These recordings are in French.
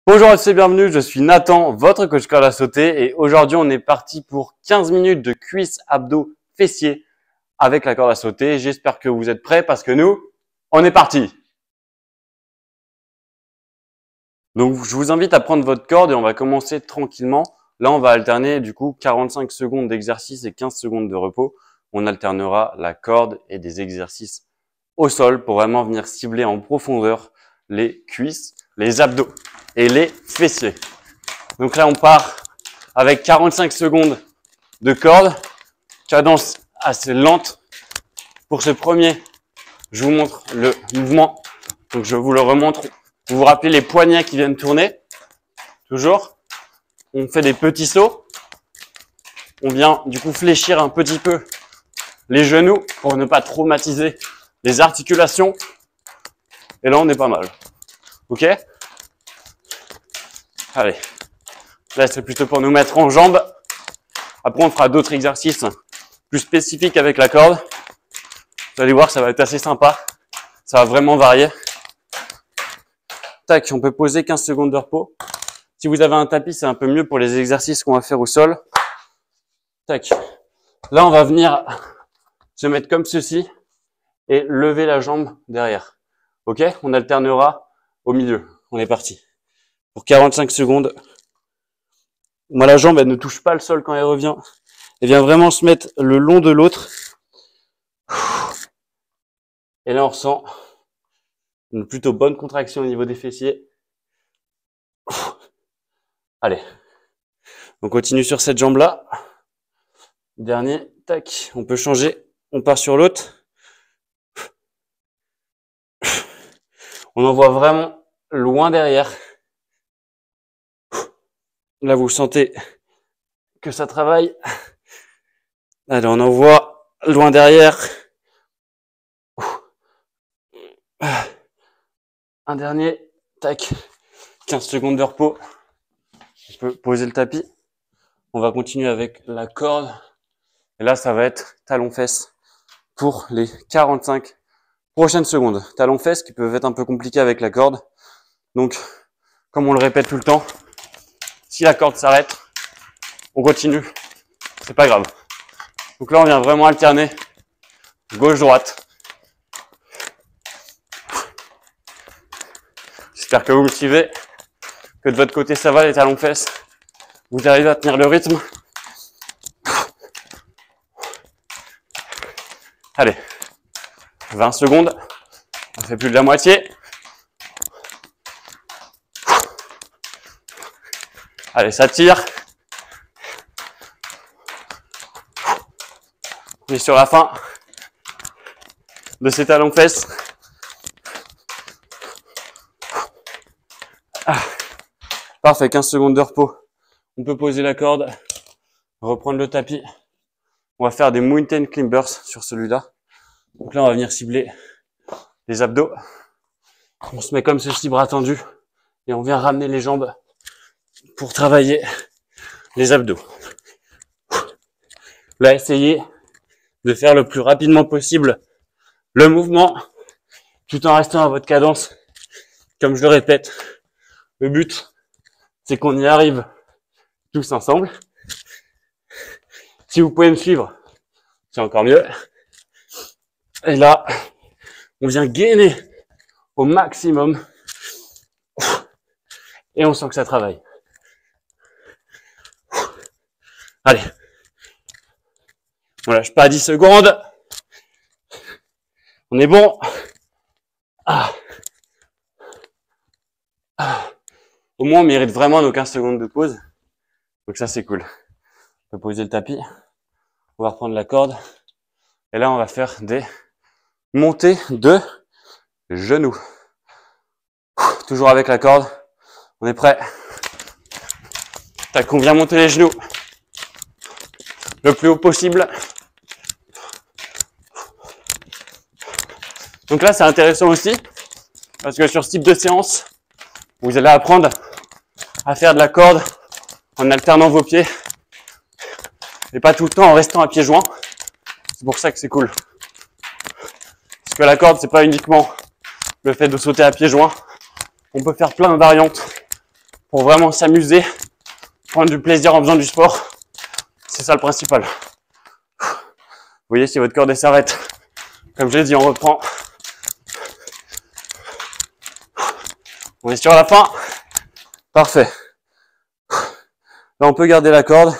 Bonjour à tous et bienvenue, je suis Nathan, votre coach corde à sauter et aujourd'hui on est parti pour 15 minutes de cuisses, abdos, fessiers avec la corde à sauter. J'espère que vous êtes prêts parce que nous, on est parti. Donc je vous invite à prendre votre corde et on va commencer tranquillement. Là on va alterner du coup 45 secondes d'exercice et 15 secondes de repos. On alternera la corde et des exercices au sol pour vraiment venir cibler en profondeur les cuisses, les abdos et les fessiers. Donc là, on part avec 45 secondes de corde, cadence assez lente. Pour ce premier, je vous montre le mouvement. Donc je vous le remontre. Vous vous rappelez les poignets qui viennent tourner. Toujours. On fait des petits sauts. On vient du coup fléchir un petit peu les genoux pour ne pas traumatiser les articulations. Et là, on est pas mal. Ok? Allez. Là, c'est plutôt pour nous mettre en jambes. Après, on fera d'autres exercices plus spécifiques avec la corde. Vous allez voir, ça va être assez sympa. Ça va vraiment varier. Tac, on peut poser 15 secondes de repos. Si vous avez un tapis, c'est un peu mieux pour les exercices qu'on va faire au sol. Tac. Là, on va venir se mettre comme ceci et lever la jambe derrière. Ok? On alternera au milieu. On est parti. Pour 45 secondes. Moi, la jambe, elle ne touche pas le sol quand elle revient. Elle vient vraiment se mettre le long de l'autre. Et là, on ressent une plutôt bonne contraction au niveau des fessiers. Allez. On continue sur cette jambe-là. Dernier. Tac. On peut changer. On part sur l'autre. On envoie vraiment loin derrière. Là, vous sentez que ça travaille. Allez, on envoie loin derrière. Un dernier. Tac. 15 secondes de repos. On peut poser le tapis. On va continuer avec la corde. Et là, ça va être talon-fesse pour les 45 prochaines secondes. Talon-fesse qui peuvent être un peu compliqués avec la corde. Donc, comme on le répète tout le temps, si la corde s'arrête, on continue. C'est pas grave. Donc là, on vient vraiment alterner gauche-droite. J'espère que vous me suivez, que de votre côté, ça va les talons-fesses. Vous arrivez à tenir le rythme. Allez, 20 secondes. On fait plus de la moitié. Allez, ça tire. On est sur la fin de ces talons-fesses. Parfait, 15 secondes de repos. On peut poser la corde, reprendre le tapis. On va faire des mountain climbers sur celui-là. Donc là, on va venir cibler les abdos. On se met comme ceci, bras tendus, et on vient ramener les jambes pour travailler les abdos. Là, essayez de faire le plus rapidement possible le mouvement, tout en restant à votre cadence. Comme je le répète, le but, c'est qu'on y arrive tous ensemble. Si vous pouvez me suivre, c'est encore mieux. Et là, on vient gainer au maximum. Et on sent que ça travaille. Allez. On lâche pas 10 secondes. On est bon. Au moins, on mérite vraiment nos 15 secondes de pause. Donc ça, c'est cool. On peut poser le tapis. On va reprendre la corde. Et là, on va faire des montées de genoux. Toujours avec la corde. On est prêt. Tac, on vient monter les genoux le plus haut possible. Donc là, c'est intéressant aussi parce que sur ce type de séance, vous allez apprendre à faire de la corde en alternant vos pieds et pas tout le temps en restant à pieds joints. C'est pour ça que c'est cool. Parce que la corde, c'est pas uniquement le fait de sauter à pieds joints. On peut faire plein de variantes pour vraiment s'amuser, prendre du plaisir en faisant du sport. C'est ça le principal. Vous voyez, si votre corde s'arrête, comme je l'ai dit, on reprend. On est sur la fin. Parfait. Là, on peut garder la corde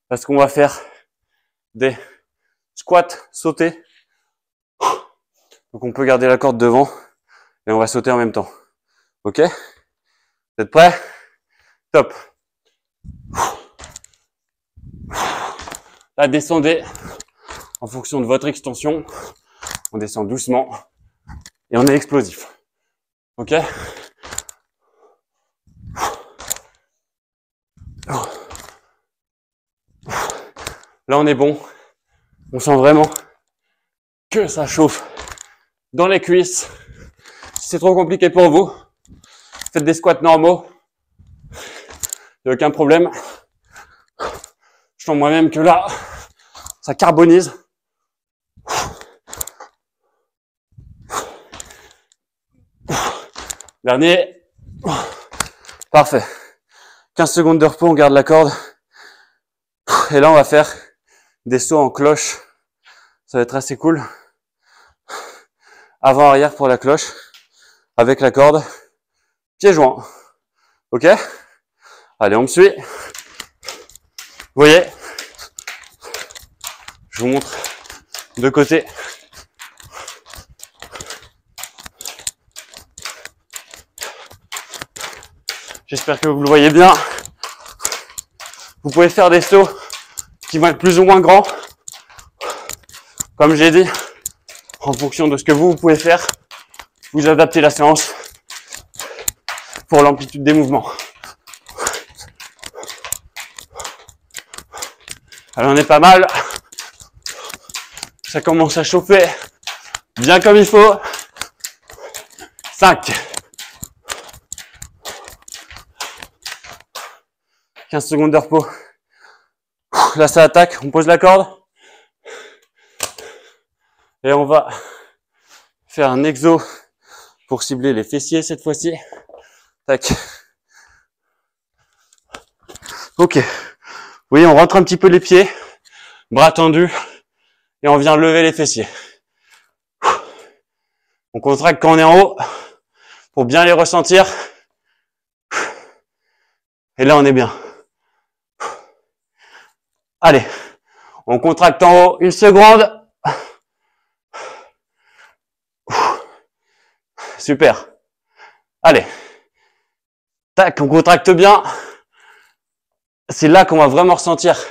parce qu'on va faire des squats sautés. Donc, on peut garder la corde devant et on va sauter en même temps. Ok? Vous êtes prêts? Top. Là, descendez en fonction de votre extension. On descend doucement et on est explosif. Ok? Là, on est bon. On sent vraiment que ça chauffe dans les cuisses. Si c'est trop compliqué pour vous, faites des squats normaux. Il n'y a aucun problème. Je sens moi-même que là, ça carbonise. Dernier. Parfait. 15 secondes de repos, on garde la corde. Et là, on va faire des sauts en cloche. Ça va être assez cool. Avant-arrière pour la cloche. Avec la corde. Pieds joints. Ok? Allez, on me suit. Vous voyez? Je vous montre de côté. J'espère que vous le voyez bien. Vous pouvez faire des sauts qui vont être plus ou moins grands. Comme j'ai dit, en fonction de ce que vous pouvez faire, vous adaptez la séance pour l'amplitude des mouvements. Alors on est pas mal. Ça commence à chauffer bien comme il faut. 5. 15 secondes de repos. Là, ça attaque. On pose la corde. Et on va faire un exo pour cibler les fessiers cette fois-ci. Tac. Ok. Vous voyez, on rentre un petit peu les pieds. Bras tendus. Et on vient lever les fessiers. On contracte quand on est en haut pour bien les ressentir. Et là, on est bien. Allez, on contracte en haut 1 seconde. Super. Allez. Tac, on contracte bien. C'est là qu'on va vraiment ressentir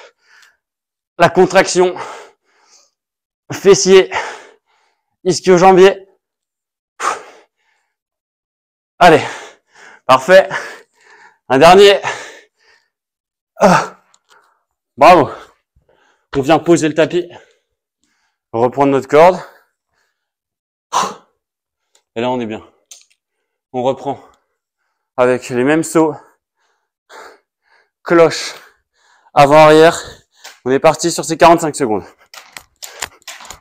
la contraction. Fessier, ischio-jambier. Allez, parfait. Un dernier. Bravo. On vient poser le tapis. Reprendre notre corde. Et là, on est bien. On reprend avec les mêmes sauts. Cloche. Avant-arrière. On est parti sur ces 45 secondes.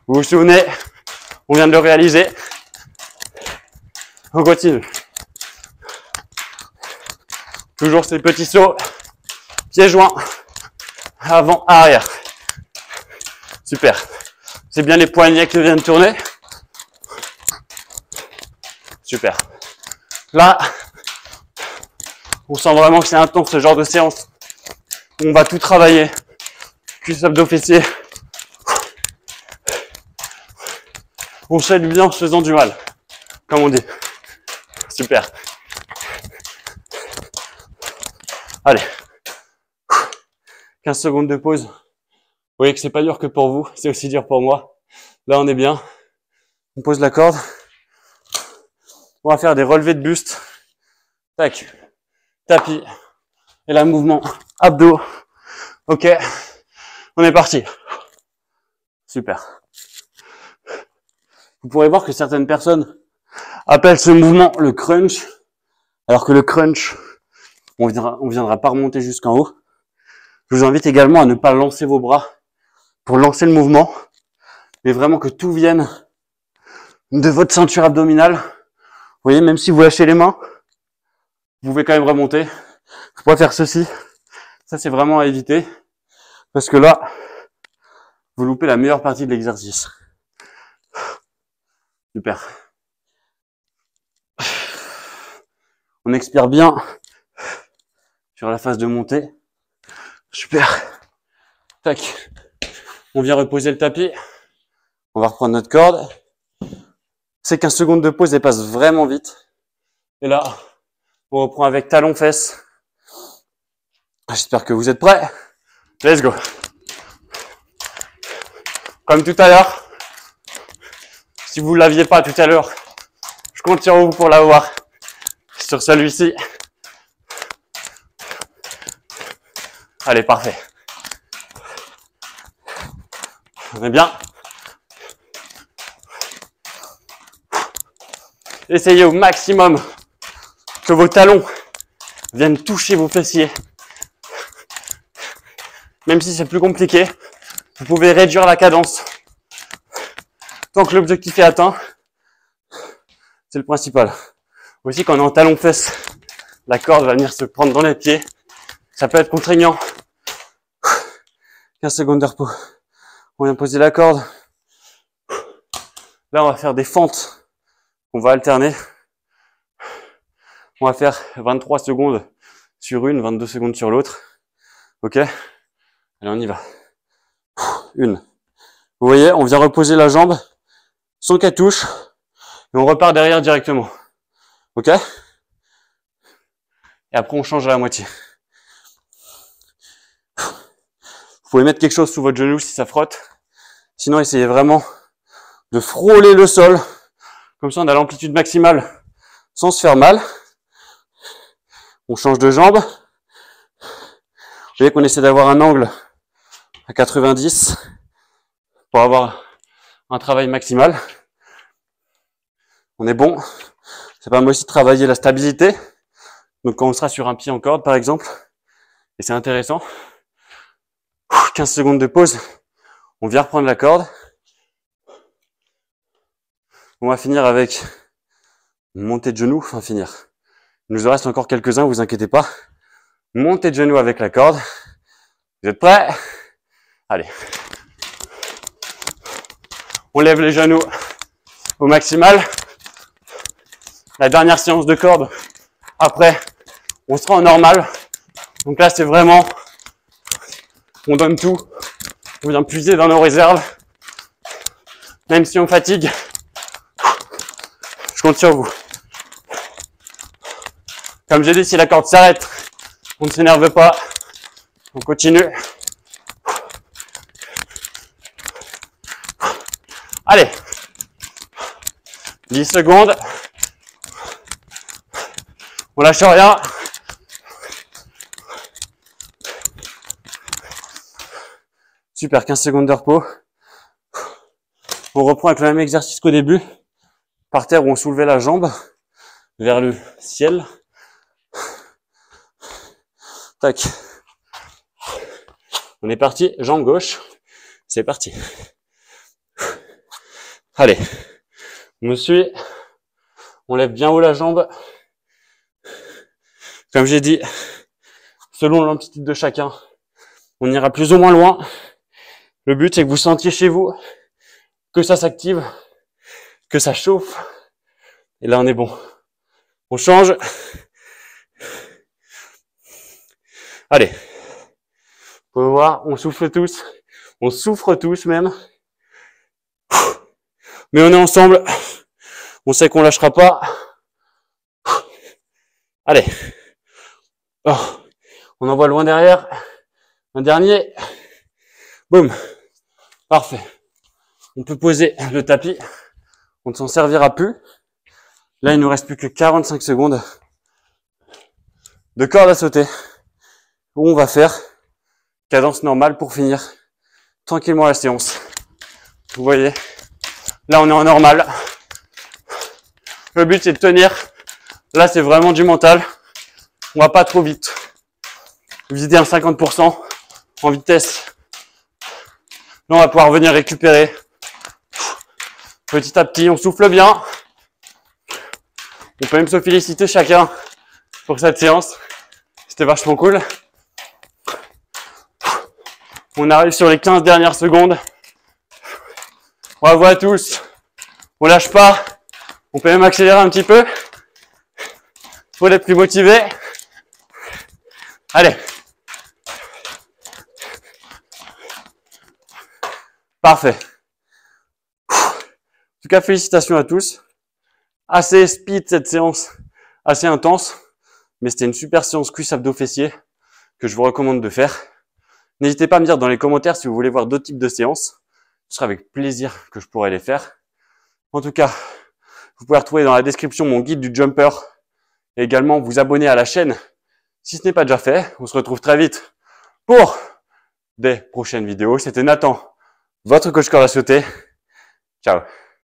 Vous vous souvenez, on vient de le réaliser. On continue. Toujours ces petits sauts. Pieds joints. Avant, arrière. Super. C'est bien les poignets qui viennent tourner. Super. Là, on sent vraiment que c'est intense ce genre de séance. On va tout travailler. Cuisses, abdos, fessiers. On fait du bien en se faisant du mal, comme on dit. Super. Allez. 15 secondes de pause. Vous voyez que c'est pas dur que pour vous, c'est aussi dur pour moi. Là, on est bien. On pose la corde. On va faire des relevés de buste. Tac. Tapis. Et là, mouvement abdos. Ok. On est parti. Super. Vous pourrez voir que certaines personnes appellent ce mouvement le crunch. Alors que le crunch, on viendra pas remonter jusqu'en haut. Je vous invite également à ne pas lancer vos bras pour lancer le mouvement, mais vraiment que tout vienne de votre ceinture abdominale. Vous voyez, même si vous lâchez les mains, vous pouvez quand même remonter. Je pourrais faire ceci. Ça, c'est vraiment à éviter. Parce que là, vous loupez la meilleure partie de l'exercice. Super. On expire bien sur la phase de montée. Super. Tac. On vient reposer le tapis. On va reprendre notre corde. Ces 15 secondes de pause, elles passent vraiment vite. Et là, on reprend avec talons-fesses. J'espère que vous êtes prêts. Let's go. Comme tout à l'heure. Si vous ne l'aviez pas tout à l'heure, je compte sur vous pour l'avoir. Sur celui-ci. Allez, parfait. On est bien. Essayez au maximum que vos talons viennent toucher vos fessiers. Même si c'est plus compliqué, vous pouvez réduire la cadence. Tant que l'objectif est atteint, c'est le principal. Aussi, quand on est en talon-fesses, la corde va venir se prendre dans les pieds. Ça peut être contraignant. 15 secondes de repos. On vient poser la corde. Là, on va faire des fentes. On va alterner. On va faire 23 secondes sur une, 22 secondes sur l'autre. Ok? Allez, on y va. Une. Vous voyez, on vient reposer la jambe sans qu'elle touche. Et on repart derrière directement. Ok? Et après, on change à la moitié. Vous pouvez mettre quelque chose sous votre genou si ça frotte. Sinon, essayez vraiment de frôler le sol. Comme ça, on a l'amplitude maximale sans se faire mal. On change de jambe. Vous voyez qu'on essaie d'avoir un angle à 90 pour avoir un travail maximal. On est bon. Ça permet aussi de travailler la stabilité. Donc quand on sera sur un pied en corde, par exemple, et c'est intéressant, 15 secondes de pause, on vient reprendre la corde. On va finir avec une montée de genoux, enfin finir. Il nous en reste encore quelques-uns, vous inquiétez pas. Montée de genoux avec la corde. Vous êtes prêts? Allez. On lève les genoux au maximal. La dernière séance de corde. Après, on sera en normal. Donc là, c'est vraiment, on donne tout. On vient puiser dans nos réserves. Même si on fatigue, je compte sur vous. Comme j'ai dit, si la corde s'arrête, on ne s'énerve pas. On continue. Allez. 10 secondes. On lâche rien. Super, 15 secondes de repos. On reprend avec le même exercice qu'au début. Par terre où on soulevait la jambe vers le ciel. Tac. On est parti, jambe gauche. C'est parti. Allez. On me suit. On lève bien haut la jambe. Comme j'ai dit, selon l'amplitude de chacun, on ira plus ou moins loin. Le but, c'est que vous sentiez chez vous que ça s'active, que ça chauffe. Et là, on est bon. On change. Allez. Vous pouvez voir, on souffle tous. On souffre tous même. Mais on est ensemble. On sait qu'on lâchera pas. Allez. Oh. On envoie loin derrière. Un dernier. Boum. Parfait. On peut poser le tapis. On ne s'en servira plus. Là, il nous reste plus que 45 secondes de corde à sauter. Où on va faire cadence normale pour finir tranquillement la séance. Vous voyez, là on est en normal. Le but c'est de tenir. Là c'est vraiment du mental. On va pas trop vite. Viser un 50% en vitesse. Là on va pouvoir venir récupérer. Petit à petit, on souffle bien. On peut même se féliciter chacun pour cette séance. C'était vachement cool. On arrive sur les 15 dernières secondes. Bravo à tous. On lâche pas. On peut même accélérer un petit peu. Faut être plus motivé. Allez. Parfait. En tout cas, félicitations à tous. Assez speed cette séance, assez intense. Mais c'était une super séance cuisse abdos fessiers que je vous recommande de faire. N'hésitez pas à me dire dans les commentaires si vous voulez voir d'autres types de séances. Ce sera avec plaisir que je pourrai les faire. En tout cas, vous pouvez retrouver dans la description mon guide du jumper et également vous abonner à la chaîne si ce n'est pas déjà fait. On se retrouve très vite pour des prochaines vidéos. C'était Nathan, votre coach corde à sauter. Ciao.